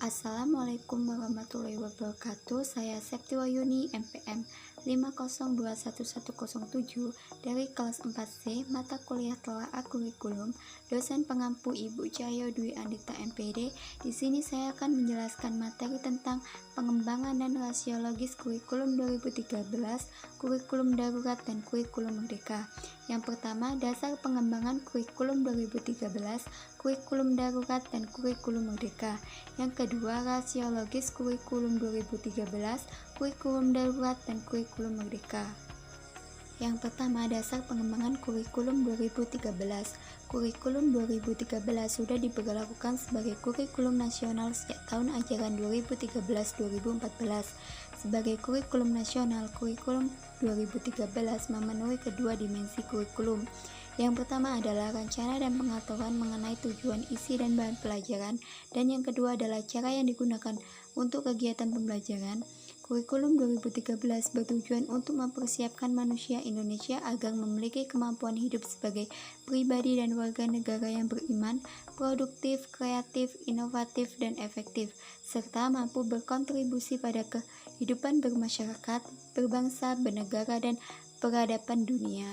Assalamualaikum warahmatullahi wabarakatuh. Saya Septiwayuni MPM 5021107 dari kelas 4C mata kuliah Telaah Kurikulum, dosen pengampu Ibu Cahyo Dwi Andita MPD. Di sini saya akan menjelaskan materi tentang pengembangan dan rasiologis kurikulum 2013, kurikulum darurat dan kurikulum merdeka. Yang pertama, dasar pengembangan kurikulum 2013, kurikulum darurat dan kurikulum merdeka. Yang kedua, rasiologis kurikulum 2013, kurikulum darurat dan kurikulum merdeka. Yang pertama, dasar pengembangan kurikulum 2013. Kurikulum 2013 sudah diberlakukan sebagai kurikulum nasional sejak tahun ajaran 2013-2014. Sebagai kurikulum nasional, kurikulum 2013 memenuhi kedua dimensi kurikulum. Yang pertama adalah rencana dan pengaturan mengenai tujuan, isi, dan bahan pelajaran, dan yang kedua adalah cara yang digunakan untuk kegiatan pembelajaran. Kurikulum 2013 bertujuan untuk mempersiapkan manusia Indonesia agar memiliki kemampuan hidup sebagai pribadi dan warga negara yang beriman, produktif, kreatif, inovatif, dan efektif, serta mampu berkontribusi pada kehidupan bermasyarakat, berbangsa, bernegara, dan peradaban dunia.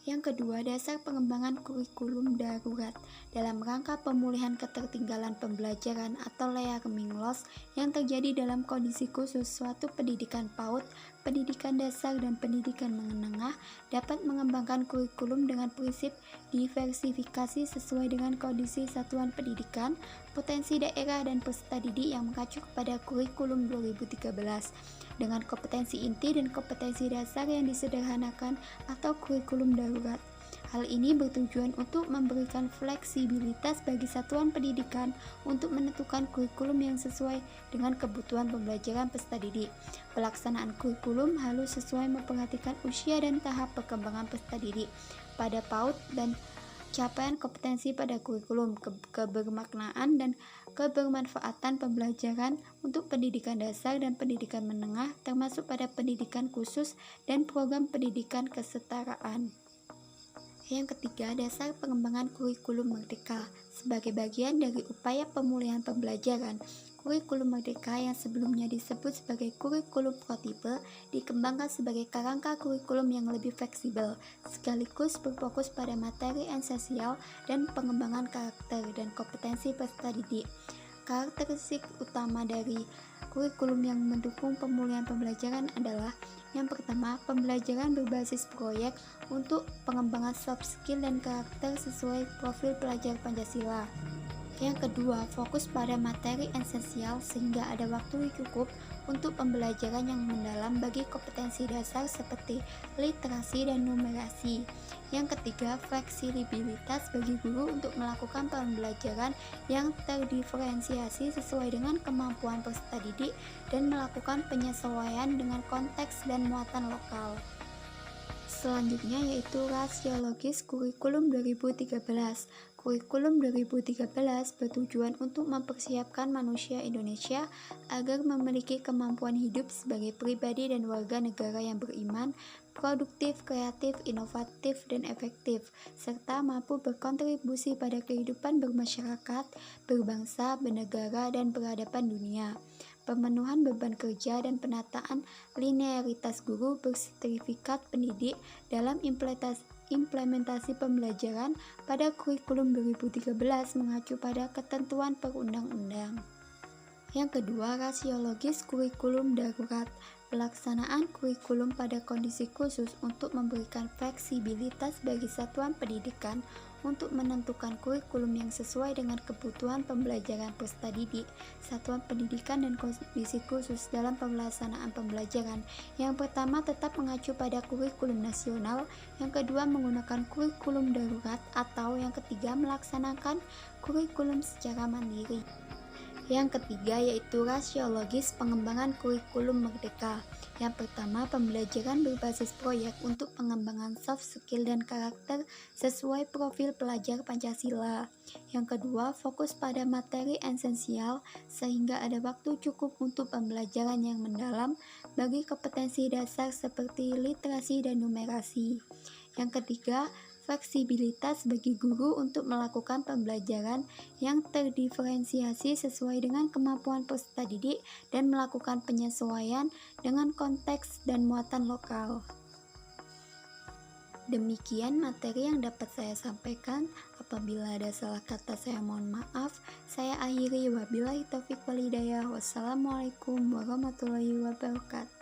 Yang kedua, dasar pengembangan kurikulum darurat dalam rangka pemulihan ketertinggalan pembelajaran atau learning loss yang terjadi dalam kondisi khusus suatu pendidikan PAUD, pendidikan dasar, dan pendidikan menengah dapat mengembangkan kurikulum dengan prinsip diversifikasi sesuai dengan kondisi satuan pendidikan, potensi daerah, dan peserta didik yang mengacu kepada kurikulum 2013 dengan kompetensi inti dan kompetensi dasar yang disederhanakan atau kurikulum darurat. Hal ini bertujuan untuk memberikan fleksibilitas bagi satuan pendidikan untuk menentukan kurikulum yang sesuai dengan kebutuhan pembelajaran peserta didik. Pelaksanaan kurikulum harus sesuai memperhatikan usia dan tahap perkembangan peserta didik pada PAUD dan capaian kompetensi pada kurikulum, kebermaknaan dan kebermanfaatan pembelajaran untuk pendidikan dasar dan pendidikan menengah, termasuk pada pendidikan khusus dan program pendidikan kesetaraan. Yang ketiga, dasar pengembangan kurikulum merdeka. Sebagai bagian dari upaya pemulihan pembelajaran, kurikulum merdeka yang sebelumnya disebut sebagai kurikulum protipe dikembangkan sebagai kerangka kurikulum yang lebih fleksibel, sekaligus berfokus pada materi esensial dan pengembangan karakter dan kompetensi peserta didik. Karakteristik utama dari kurikulum yang mendukung pemulihan pembelajaran adalah yang pertama, pembelajaran berbasis proyek untuk pengembangan soft skill dan karakter sesuai profil pelajar Pancasila. Yang kedua, fokus pada materi esensial sehingga ada waktu cukup untuk pembelajaran yang mendalam bagi kompetensi dasar seperti literasi dan numerasi. Yang ketiga, fleksibilitas bagi guru untuk melakukan pembelajaran yang terdiferensiasi sesuai dengan kemampuan peserta didik dan melakukan penyesuaian dengan konteks dan muatan lokal. Selanjutnya yaitu rasiologis kurikulum 2013. Kurikulum 2013 bertujuan untuk mempersiapkan manusia Indonesia agar memiliki kemampuan hidup sebagai pribadi dan warga negara yang beriman, produktif, kreatif, inovatif, dan efektif, serta mampu berkontribusi pada kehidupan bermasyarakat, berbangsa, bernegara, dan peradaban dunia. Pemenuhan beban kerja dan penataan linearitas guru bersertifikat pendidik dalam implementasi pembelajaran pada kurikulum 2013 mengacu pada ketentuan perundang-undang. Yang kedua, rasiologis kurikulum darurat. Pelaksanaan kurikulum pada kondisi khusus untuk memberikan fleksibilitas bagi satuan pendidikan untuk menentukan kurikulum yang sesuai dengan kebutuhan pembelajaran peserta didik, satuan pendidikan, dan kondisi khusus dalam pelaksanaan pembelajaran. Yang pertama, tetap mengacu pada kurikulum nasional. Yang kedua, menggunakan kurikulum darurat, atau yang ketiga, melaksanakan kurikulum secara mandiri. Yang ketiga yaitu rasiologis pengembangan kurikulum merdeka. Yang pertama, pembelajaran berbasis proyek untuk pengembangan soft skill dan karakter sesuai profil pelajar Pancasila. Yang kedua, fokus pada materi esensial sehingga ada waktu cukup untuk pembelajaran yang mendalam bagi kompetensi dasar seperti literasi dan numerasi. Yang ketiga, fleksibilitas bagi guru untuk melakukan pembelajaran yang terdiferensiasi sesuai dengan kemampuan peserta didik dan melakukan penyesuaian dengan konteks dan muatan lokal. Demikian materi yang dapat saya sampaikan. Apabila ada salah kata saya mohon maaf. Saya akhiri, wabillahi taufiq wal hidayah. Wassalamualaikum warahmatullahi wabarakatuh.